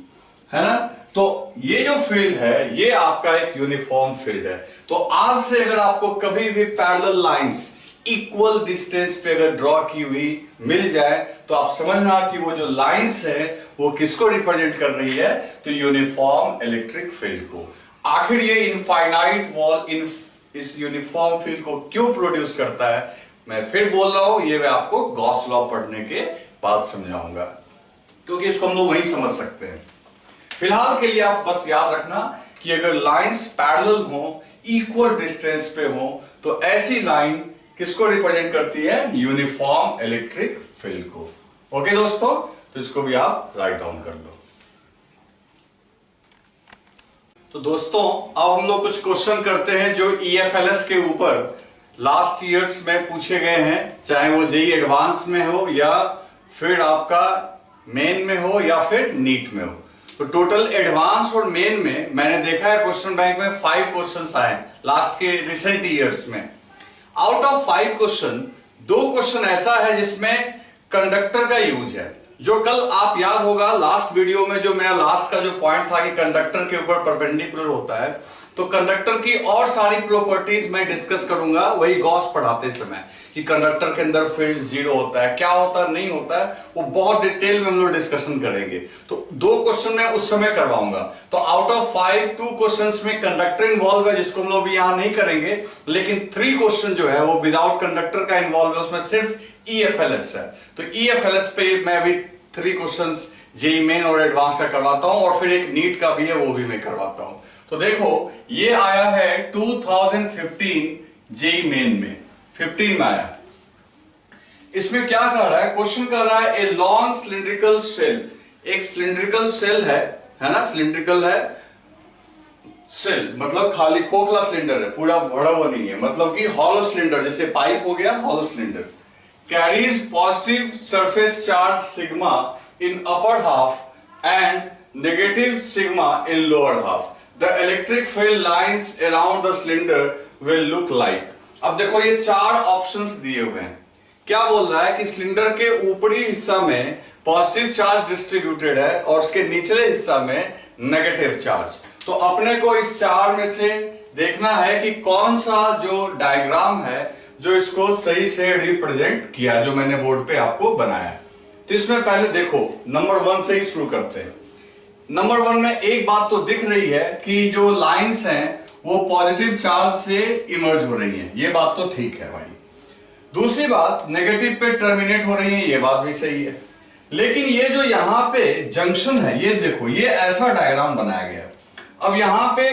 है ना। तो ये जो फील्ड है ये आपका एक यूनिफॉर्म फील्ड है। तो आज से अगर आपको कभी भी पैरेलल लाइंस इक्वल डिस्टेंस पे अगर ड्रॉ की हुई मिल जाए तो आप समझना कि वो जो लाइंस है वो किसको रिप्रेजेंट कर रही है, तो यूनिफॉर्म इलेक्ट्रिक फील्ड को। आखिर ये इनफाइनाइट वॉल इस यूनिफॉर्म फील्ड को क्यों प्रोड्यूस करता है, मैं फिर बोल रहा हूं, ये मैं आपको गॉस लॉ पढ़ने के बाद समझाऊंगा, क्योंकि इसको हम लोग वही समझ सकते हैं। फिलहाल के लिए आप बस याद रखना कि अगर लाइंस पैरेलल हो, इक्वल डिस्टेंस पे हो, तो ऐसी लाइन किसको रिप्रेजेंट करती है, यूनिफॉर्म इलेक्ट्रिक फील्ड को। ओके दोस्तों, तो इसको भी आप राइट डाउन कर लो। तो दोस्तों अब हम लोग कुछ क्वेश्चन करते हैं जो EFLS के ऊपर लास्ट ईयर्स में पूछे गए हैं, चाहे वो JEE एडवांस में हो या फिर आपका मेन में हो या फिर नीट में हो। तो टोटल एडवांस और मेन में मैंने देखा है क्वेश्चन बैंक में 5 क्वेश्चंस आए लास्ट के रिसेंट ईयर्स में। आउट ऑफ 5 क्वेश्चन 2 क्वेश्चन ऐसा है जिसमें कंडक्टर का यूज है, जो कल आप याद होगा लास्ट वीडियो में जो मेरा लास्ट का जो पॉइंट था कि कंडक्टर के ऊपर परपेंडिकुलर होता है, तो कंडक्टर की और सारी प्रॉपर्टीज मैं डिस्कस करूंगा वही गॉस पढ़ाते समय, कि कंडक्टर के अंदर फील्ड 0 होता है, क्या होता है नहीं होता है, वो बहुत डिटेल में हम लोग डिस्कशन करेंगे। तो 2 क्वेश्चन मैं उस समय करवाऊंगा। तो आउट ऑफ 5 2 क्वेश्चंस में कंडक्टर इन्वॉल्व है, जिसको हम लोग यहां नहीं करेंगे, लेकिन 3 क्वेश्चन जो है वो विदाउट कंडक्टर का इन्वॉल्व है, उसमें सिर्फ EFLS है। तो EFLS पे मैं अभी 3 क्वेश्चंस JEE मेन और एडवांस का करवाता हूं, और फिर एक नीट का भी है वो भी मैं करवाता हूं। तो देखो ये आया है 2015 JEE मेन में, 15 में आया। इसमें क्या कह रहा है, क्वेश्चन कह रहा है ए लॉन्ग सिलिंड्रिकल सेल, एक सिलिंड्रिकल सेल है ना, सिलिंड्रिकल है सेल, मतलब खाली खोखला सिलेंडर है, पूरा भरा हुआ नहीं है, मतलब कि हॉलो सिलेंडर, जैसे पाइप हो गया hollow cylinder, carries positive surface charge sigma in upper half and negative sigma in lower half. The electric field lines around the cylinder will look like. अब देखो ये चार ऑप्शंस दिए हुए हैं। क्या बोल रहा है कि सिलेंडर के ऊपरी हिस्सा में पॉजिटिव चार्ज डिस्ट्रीब्यूटेड है और उसके निचले हिस्सा में नेगेटिव चार्ज। तो अपने को इस चार में से देखना है कि कौन सा जो डायग्राम है जो इसको सही से रिप्रेजेंट किया, जो मैंने बोर्ड पे आपको बनाया है। तो इसमें पहले देखो नंबर 1 से ही शुरू करते हैं। नंबर 1 में एक बात तो दिख रही है कि जो लाइंस हैं वो पॉजिटिव चार्ज से इमर्ज हो रही हैं, ये बात तो ठीक है भाई। दूसरी बात, नेगेटिव पे टर्मिनेट हो रही है, ये बात भी सही है। लेकिन ये जो यहां पे जंक्शन है, ये देखो ये ऐसा डायग्राम बनाया गया। अब यहां पे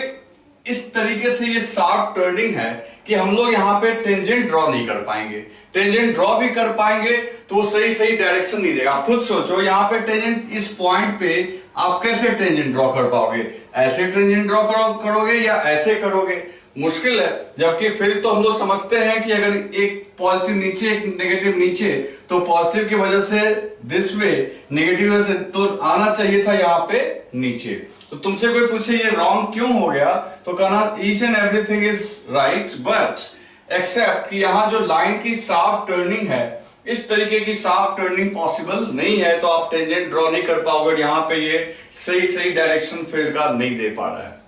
इस तरीके से ये शार्प टर्निंग है कि हम लोग यहां पे टेंजेंट ड्रॉ नहीं कर पाएंगे। टेंजेंट ड्रॉ भी कर पाएंगे तो वो सही डायरेक्शन नहीं देगा। आप खुद सोचो, यहां पे टेंजेंट इस पॉइंट पे आप कैसे टेंजेंट ड्रॉ कर पाओगे? ऐसे टेंजेंट ड्रॉ करोगे या ऐसे करोगे? मुश्किल है। जबकि फील्ड तो हम लोग समझते हैं कि अगर एक पॉजिटिव नीचे एक नेगेटिव नीचे, तो पॉजिटिव की वजह से दिस वे, नेगेटिव से तो आना चाहिए था यहाँ पे नीचे। तो तुमसे कोई पूछे ये रॉन्ग क्यों हो गया, तो कहना each and everything is right but except कि यहाँ जो लाइन की शार्प टर्निंग है, इस तरीके की शार्प टर्निंग पॉसिबल नहीं है, तो आप टेंजेंट ड्रॉ नहीं कर पाओगे। यहाँ पे ये सही डायरेक्शन फील्ड का नहीं दे पा रहा है।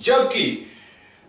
जबकि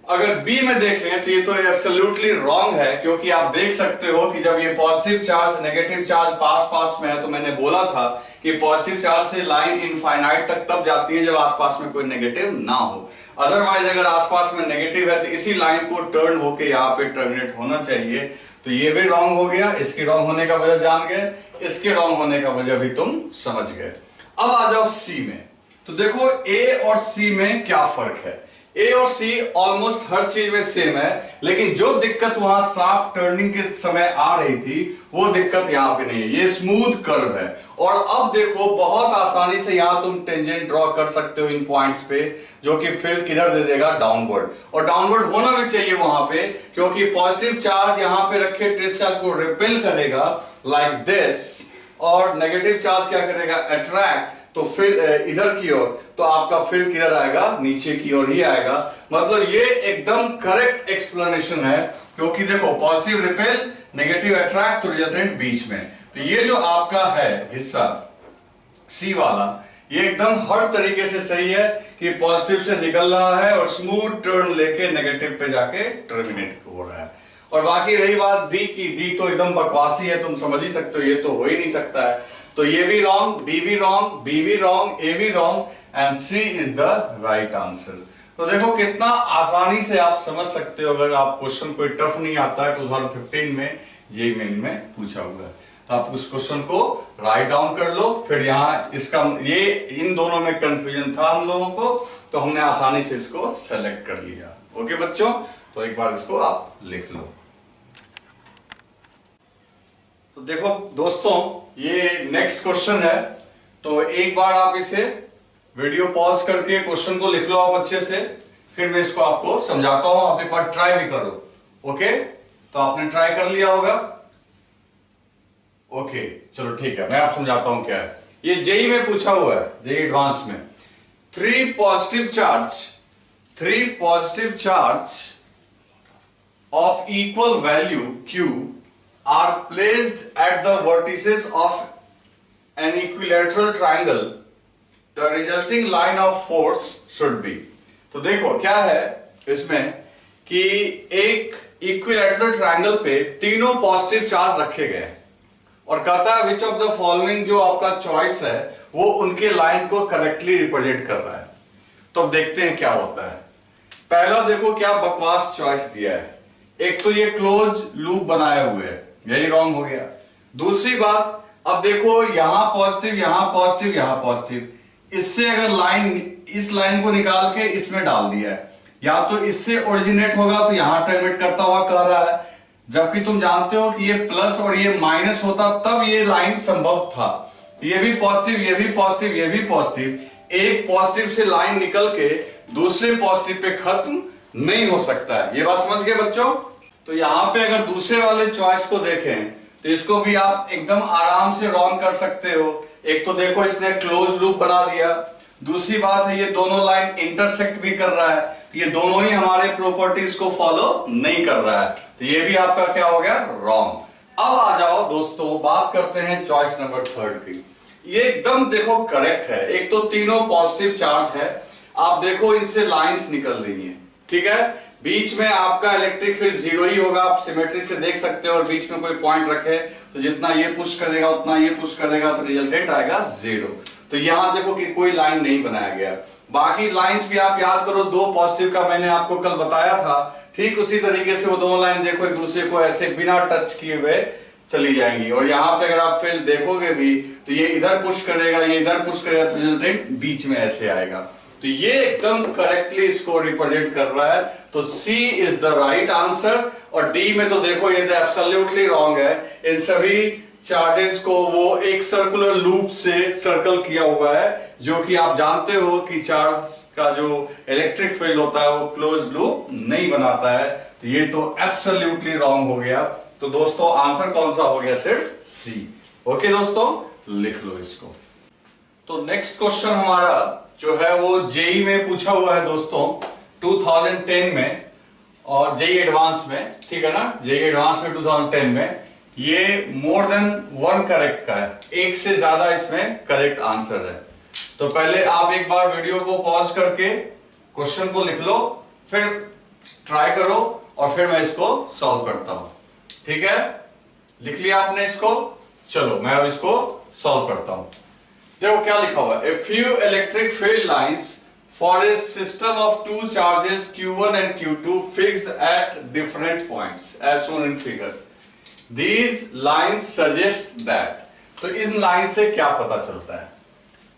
अगर बी में देखें तो ये तो एब्सोल्युटली रॉन्ग है, क्योंकि आप देख सकते हो कि जब ये पॉजिटिव चार्ज नेगेटिव चार्ज पास में है, तो मैंने बोला था कि पॉजिटिव चार्ज से लाइन इनफाइनाइट तक तब जाती है जब आसपास में कोई नेगेटिव ना हो। अदरवाइज अगर आसपास में नेगेटिव है तो इसी लाइन को टर्न होके यहाँ पे टर्मिनेट होना चाहिए। तो ये भी रॉन्ग हो गया। इसके रॉन्ग होने का वजह जान गए, इसके रॉन्ग होने का वजह भी तुम समझ गए। अब आ जाओ सी में। तो देखो ए और सी में क्या फर्क है। ए और सी ऑलमोस्ट हर चीज में सेम है, लेकिन जो दिक्कत वहां शार्प टर्निंग के समय आ रही थी वो दिक्कत यहां पे नहीं है। ये स्मूथ कर्व है। और अब देखो बहुत आसानी से यहां तुम टेंजेंट ड्रॉ कर सकते हो इन पॉइंट्स पे, जो कि फील्ड किधर दे देगा, डाउनवर्ड। और डाउनवर्ड होना भी चाहिए वहां पे, क्योंकि पॉजिटिव चार्ज यहां पे रखे ट्रेस चार्ज को रिपेल करेगा लाइक दिस, और नेगेटिव चार्ज क्या करेगा, अट्रैक्ट। तो फील्ड इधर की ओर, तो आपका फील्ड किधर आएगा, नीचे की ओर ही आएगा। मतलब ये एकदम करेक्ट एक्सप्लेनेशन है, क्योंकि देखो पॉजिटिव रिपेल नेगेटिव अट्रैक्ट, तो रिजल्टेंट बीच में। तो ये जो आपका है हिस्सा सी वाला, ये एकदम हर तरीके से सही है कि पॉजिटिव से निकल रहा है और स्मूथ टर्न लेके नेगेटिव पे जाके टर्मिनेट हो रहा है। और बाकी रही बात डी की, डी तो एकदम बकवासी है, तुम समझ ही सकते हो, ये तो हो ही नहीं सकता है। तो ये भी रॉन्ग, डी भी रॉन्ग, बी भी रॉन्ग, ए भी wrong, and C is the right answer. तो देखो कितना आसानी से आप समझ सकते हो। अगर आप क्वेश्चन कोई टफ नहीं आता है, 2015 में जेईई मेन में पूछा हुआ है, तो आप उस क्वेश्चन को राइट डाउन कर लो। फिर यहाँ इसका ये इन दोनों में कंफ्यूजन था हम लोगों को, तो हमने आसानी से इसको सेलेक्ट कर लिया। ओके बच्चों, तो एक बार इसको आप लिख लो। तो देखो दोस्तों, ये नेक्स्ट क्वेश्चन है, तो एक बार आप इसे वीडियो पॉज करके क्वेश्चन को लिख लो आप अच्छे से, फिर मैं इसको आपको समझाता हूं। आप एक बार ट्राई भी करो। ओके, तो आपने ट्राई कर लिया होगा। ओके चलो ठीक है, मैं आप समझाता हूं क्या है। ये जेईई में पूछा हुआ है, जेईई एडवांस में। Three positive charge of equal value Q are placed at the vertices of an equilateral triangle. The resulting line of force should be. तो देखो क्या है इसमें कि एक इक्विलैटरल ट्रायंगल पे तीनों पॉजिटिव चार्ज रखे गए हैं, और कहता है विच ऑफ द फॉलोइंग, जो आपका चॉइस है वो उनके लाइन को करेक्टली रिप्रेजेंट कर रहा है। तो अब देखते हैं क्या होता है। पहला देखो क्या बकवास चॉइस दिया है। एक तो ये क्लोज लूप बनाए हुए है, यही रॉन्ग हो गया। दूसरी बात, अब देखो यहां पॉजिटिव, यहां पॉजिटिव, यहां पॉजिटिव, इससे अगर लाइन, इस लाइन को निकाल के इसमें डाल दिया है, या तो इससे ओरिजिनेट होगा तो यहां टर्मिनेट करता हुआ कह रहा है, जबकि तुम जानते हो कि ये प्लस और ये माइनस होता तब ये लाइन संभव था। तो ये भी पॉजिटिव, ये भी पॉजिटिव, ये भी पॉजिटिव, एक पॉजिटिव से लाइन निकल के दूसरे पॉजिटिव पे खत्म नहीं हो सकता है। ये बात समझ गए बच्चों। तो यहां पे अगर दूसरे वाले चॉइस को देखें तो इसको भी आप एकदम आराम से रॉन्ग कर सकते हो। एक तो देखो इसने क्लोज लूप बना दिया, दूसरी बात है ये दोनों लाइन इंटरसेक्ट भी कर रहा है, तो ये दोनों ही हमारे प्रॉपर्टीज को फॉलो नहीं कर रहा है, तो ये भी आपका क्या हो गया, रॉन्ग। अब आ जाओ दोस्तों, बात करते हैं चॉइस नंबर थर्ड की। ये एकदम देखो करेक्ट है। एक तो तीनों पॉजिटिव चार्ज है, आप देखो इनसे लाइंस निकल रही हैं, ठीक है। बीच में आपका इलेक्ट्रिक फील्ड जीरो ही होगा, आप सिमेट्री से देख सकते हो, और बीच में कोई पॉइंट रखे तो जितना ये पुश करेगा उतना ये पुश करेगा, तो रिजल्टेंट आएगा जीरो। तो यहां देखो कि कोई लाइन नहीं बनाया गया। बाकी लाइंस भी आप याद करो, दो पॉजिटिव का मैंने आपको कल बताया था, ठीक उसी तरीके से वो दोनों लाइन देखो एक दूसरे को ऐसे बिना टच किए हुए चली जाएंगी। और यहाँ पे अगर आप फील्ड देखोगे भी तो ये इधर पुश करेगा, ये इधर पुश करेगा, तो रिजल्टेंट बीच में ऐसे आएगा। तो ये एकदम करेक्टली इसको रिप्रेजेंट कर रहा है, तो सी इज द राइट आंसर। और डी में तो देखो ये तो एब्सोल्युटली रॉन्ग है। इन सभी चार्जेस को वो एक सर्कुलर लूप से सर्कल किया हुआ है, जो कि आप जानते हो कि चार्ज का जो इलेक्ट्रिक फील्ड होता है वो क्लोज लूप नहीं बनाता है। तो ये तो एब्सोल्युटली रॉन्ग हो गया। तो दोस्तों आंसर कौन सा हो गया, सिर्फ सी। ओके दोस्तों, लिख लो इसको। तो नेक्स्ट क्वेश्चन हमारा जो है वो जेई में पूछा हुआ है दोस्तों, 2010 में, और जेई एडवांस में, ठीक है ना। जेई एडवांस में 2010 में ये मोर देन वन करेक्ट का है, एक से ज्यादा इसमें करेक्ट आंसर है। तो पहले आप एक बार वीडियो को पॉज करके क्वेश्चन को लिख लो, फिर ट्राई करो, और फिर मैं इसको सॉल्व करता हूं, ठीक है। लिख लिया आपने इसको, चलो मैं अब इसको सॉल्व करता हूं। देखो क्या लिखा हुआ है, a few electric field lines for a system of two charges Q1 and Q2 fixed at different points as shown in figure. These lines suggest that. तो इन लाइन से क्या पता चलता है?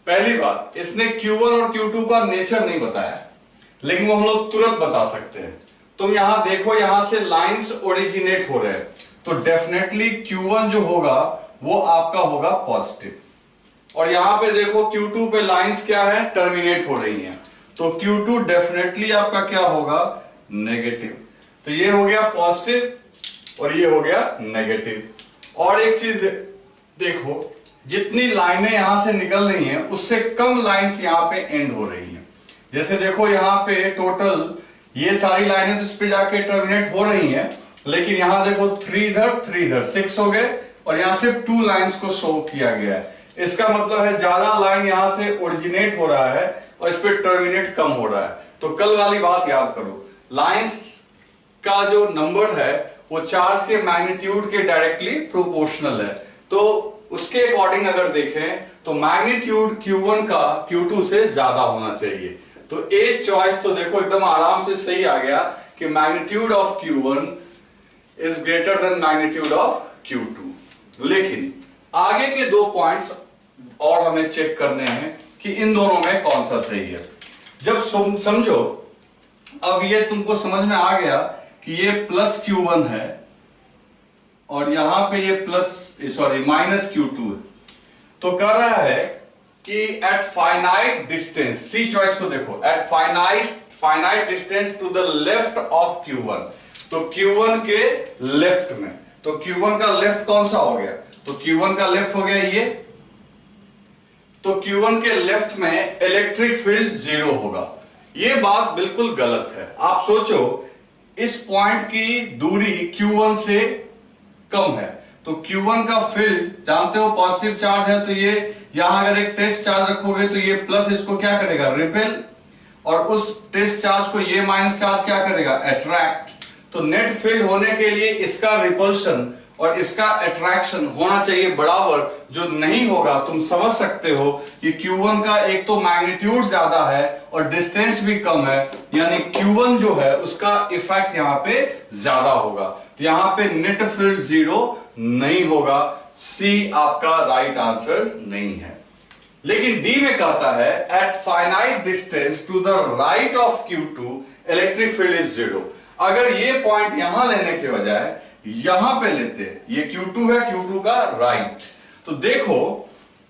पहली बात, इसने Q1 और Q2 का नेचर नहीं बताया, लेकिन वो हम लोग तुरंत बता सकते हैं। तुम यहां देखो, यहां से लाइंस ओरिजिनेट हो रहे हैं, तो डेफिनेटली Q1 जो होगा वो आपका होगा पॉजिटिव, और यहां पे देखो Q2 पे लाइंस क्या है, टर्मिनेट हो रही हैं, तो Q2 डेफिनेटली आपका क्या होगा, नेगेटिव। तो ये हो गया पॉजिटिव और ये हो गया नेगेटिव। और एक चीज देखो, जितनी लाइनें यहां से निकल रही हैं उससे कम लाइंस यहां पे एंड हो रही हैं। जैसे देखो यहां पे टोटल ये सारी लाइनें तो इस पे जाके टर्मिनेट हो रही हैं, लेकिन यहां देखो 3 इधर 6 हो गए, और यहां सिर्फ 2 लाइंस को शो किया गया है। इसका मतलब है ज्यादा लाइन यहां से ओरिजिनेट हो रहा है और इस पे टर्मिनेट कम हो रहा है। तो कल वाली बात याद करो, लाइंस का जो नंबर है वो चार्ज के मैग्नीट्यूड के डायरेक्टली प्रोपोर्शनल है। तो उसके अकॉर्डिंग अगर देखें तो मैग्नीट्यूड Q1 का Q2 से ज्यादा होना चाहिए। तो ए चॉइस तो देखो एकदम आराम से सही आ गया कि magnitude of Q1 is greater than magnitude of Q2। लेकिन आगे के 2 पॉइंट्स और हमें चेक करने हैं कि इन दोनों में कौन सा सही है। जब समझो, अब ये तुमको समझ में आ गया कि ये प्लस Q1 है और यहां पे ये माइनस Q2 है, तो कह रहा है कि at finite distance, C choice को देखो, at finite distance to the left of Q1, तो Q1 के लेफ्ट में, तो Q1 का लेफ्ट कौन सा हो गया, तो Q1 का लेफ्ट हो गया ये, तो Q1 के लेफ्ट में इलेक्ट्रिक फील्ड 0 होगा। ये बात बिल्कुल गलत है। आप सोचो, इस पॉइंट की दूरी Q1 से कम है, तो Q1 का फील्ड जानते हो पॉजिटिव चार्ज है, तो ये यहां अगर एक टेस्ट चार्ज रखोगे तो ये प्लस इसको क्या करेगा, रिपेल, और उस टेस्ट चार्ज को ये माइनस चार्ज क्या करेगा, अट्रैक्ट। तो नेट फील्ड होने के लिए इसका रिपल्शन और इसका अट्रैक्शन होना चाहिए बराबर, जो नहीं होगा। तुम समझ सकते हो कि Q1 का एक तो मैग्नीट्यूड ज्यादा है और डिस्टेंस भी कम है, यानी Q1 जो है उसका इफेक्ट यहां पे ज्यादा होगा। तो यहां पे नेट फील्ड 0 नहीं होगा, सी आपका राइट आंसर नहीं है। लेकिन डी में कहता है at finite distance to the right of Q2 electric field is 0। अगर ये पॉइंट यहां लेने के बजाय यहां पे लेते, ये Q2 है, Q2 का राइट, तो देखो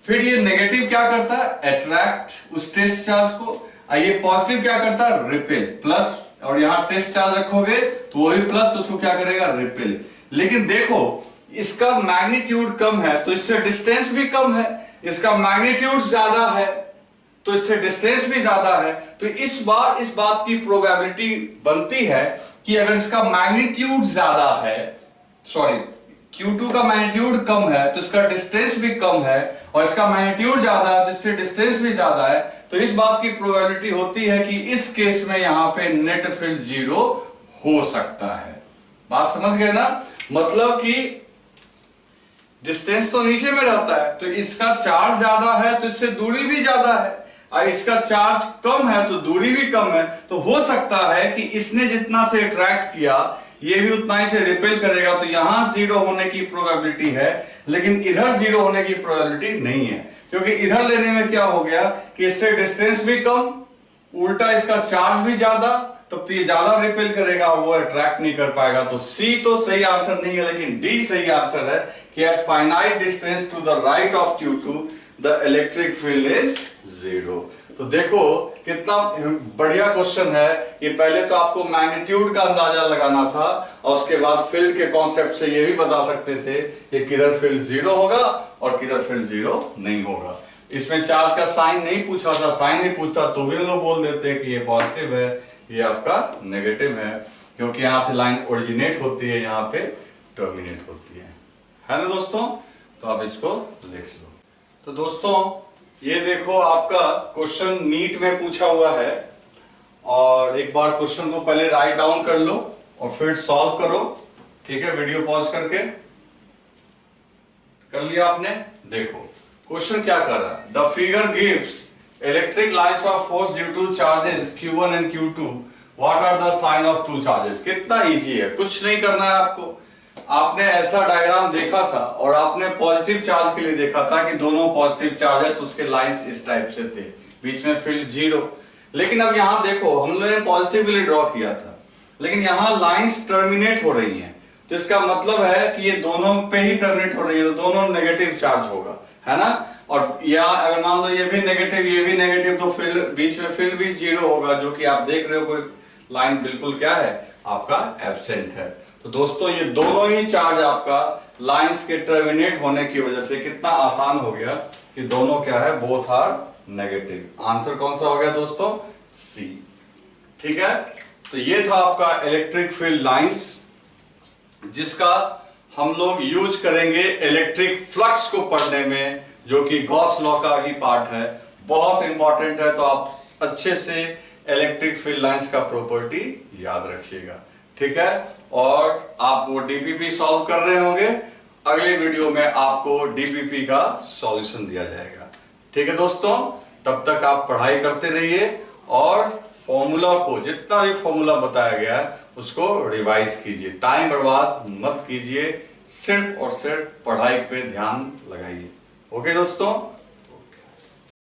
फिर ये नेगेटिव क्या करता है, अट्रैक्ट उस टेस्ट चार्ज को, ये पॉजिटिव क्या करता है, रिपेल, प्लस, और यहां टेस्ट चार्ज रखोगे तो वो भी प्लस, तो उसको क्या करेगा, रिपेल। लेकिन देखो इसका मैग्नीट्यूड कम है तो इससे डिस्टेंस भी कम है, इसका मैग्नीट्यूड ज्यादा है तो इससे डिस्टेंस भी ज्यादा है, तो इस बार इस बात की प्रोबेबिलिटी बनती है कि अगर इसका मैग्नीट्यूड ज्यादा है, सॉरी Q2 का मैग्नीट्यूड कम है तो इसका डिस्टेंस भी कम है, और इसका मैग्नीट्यूड ज्यादा है तो इससे डिस्टेंस भी ज्यादा है, तो इस बात की प्रोबेबिलिटी होती है कि इस केस में यहां पे नेट फील्ड 0 हो सकता है। बात समझ गए ना? मतलब कि डिस्टेंस तो नीचे में रहता है, तो इसका चार्ज ज्यादा है तो इससे दूरी भी ज्यादा है, और इसका चार्ज कम है तो दूरी भी कम है, तो हो सकता है कि इसने जितना से अट्रैक्ट किया ये भी उतना ही से रिपेल करेगा, तो यहां 0 होने की प्रोबेबिलिटी है, लेकिन इधर 0 होने की प्रोबेबिलिटी नहीं है, क्योंकि इधर लेने में क्या हो गया कि इससे डिस्टेंस भी कम, उल्टा इसका चार्ज भी ज्यादा, तब तो ये ज्यादा रिपेल करेगा, वो अट्रैक्ट नहीं कर पाएगा। तो सी तो सही आंसर नहीं है, लेकिन डी सही आंसर है कि at finite distance to the right of Q2 the electric field is 0। तो देखो कितना बढ़िया क्वेश्चन है ये। पहले तो आपको मैग्नीट्यूड का अंदाजा लगाना था, और उसके बाद फील्ड के कॉन्सेप्ट से ये भी बता सकते थे कि किधर फील्ड 0 होगा और किधर फील्ड 0 नहीं होगा। इसमें चार्ज का साइन नहीं पूछा था, साइन नहीं पूछता तो भी लोग बोल देते हैं कि ये पॉजिटिव है, ये आपका नेगेटिव है, क्योंकि यहां से लाइन ओरिजिनेट होती है, यहां पे टर्मिनेट होती है ना दोस्तों? तो आप इसको लिख लो। तो दोस्तों ये देखो आपका क्वेश्चन नीट में पूछा हुआ है, और एक बार क्वेश्चन को पहले राइट डाउन कर लो और फिर सॉल्व करो, ठीक है? वीडियो पॉज करके कर लिया आपने? देखो क्वेश्चन क्या कर रहा है। The figure gives electric lines of force due to charges Q1 and Q2, what are the sign of two charges. कितना इजी है, कुछ नहीं करना है आपको। आपने ऐसा डायग्राम देखा था और आपने पॉजिटिव चार्ज के लिए देखा था कि दोनों पॉजिटिव चार्ज है, तो उसके लाइंस इस टाइप से थे, बीच में फील्ड 0। लेकिन अब यहां देखो हम लोगों ने पॉजिटिव के लिए ड्रॉ किया था, लेकिन यहां लाइंस टर्मिनेट हो रही हैं, तो इसका मतलब है कि ये दोनों पे ही टर्मिनेट हो रही है, तो दोनों नेगेटिव चार्ज होगा, है ना? और या अगर मान लो ये भी नेगेटिव ये भी नेगेटिव, तो फील्ड बीच में फील्ड भी 0 होगा, जो कि आप देख रहे हो कोई लाइन बिल्कुल क्या है आपका एब्सेंट है। तो दोस्तों ये दोनों ही चार्ज आपका लाइंस के टर्मिनेट होने की वजह से कितना आसान हो गया कि दोनों क्या है, बोथ आर नेगेटिव। आंसर कौन सा हो गया दोस्तों? सी, ठीक है? तो ये था आपका इलेक्ट्रिक फील्ड लाइंस, जिसका हम लोग यूज करेंगे इलेक्ट्रिक फ्लक्स को पढ़ने में, जो कि गॉस लॉ का ही पार्ट है, बहुत इंपॉर्टेंट है। तो आप अच्छे से इलेक्ट्रिक फील्ड लाइंस का प्रॉपर्टी याद रखिएगा, ठीक है? और आप वो डीपीपी सॉल्व कर रहे होंगे, अगले वीडियो में आपको डीपीपी का सॉल्यूशन दिया जाएगा, ठीक है दोस्तों? तब तक आप पढ़ाई करते रहिए और फॉर्मूला को, जितना भी फॉर्मूला बताया गया है उसको रिवाइज कीजिए, टाइम बर्बाद मत कीजिए, सिर्फ और सिर्फ पढ़ाई पे ध्यान लगाइए। ओके दोस्तों?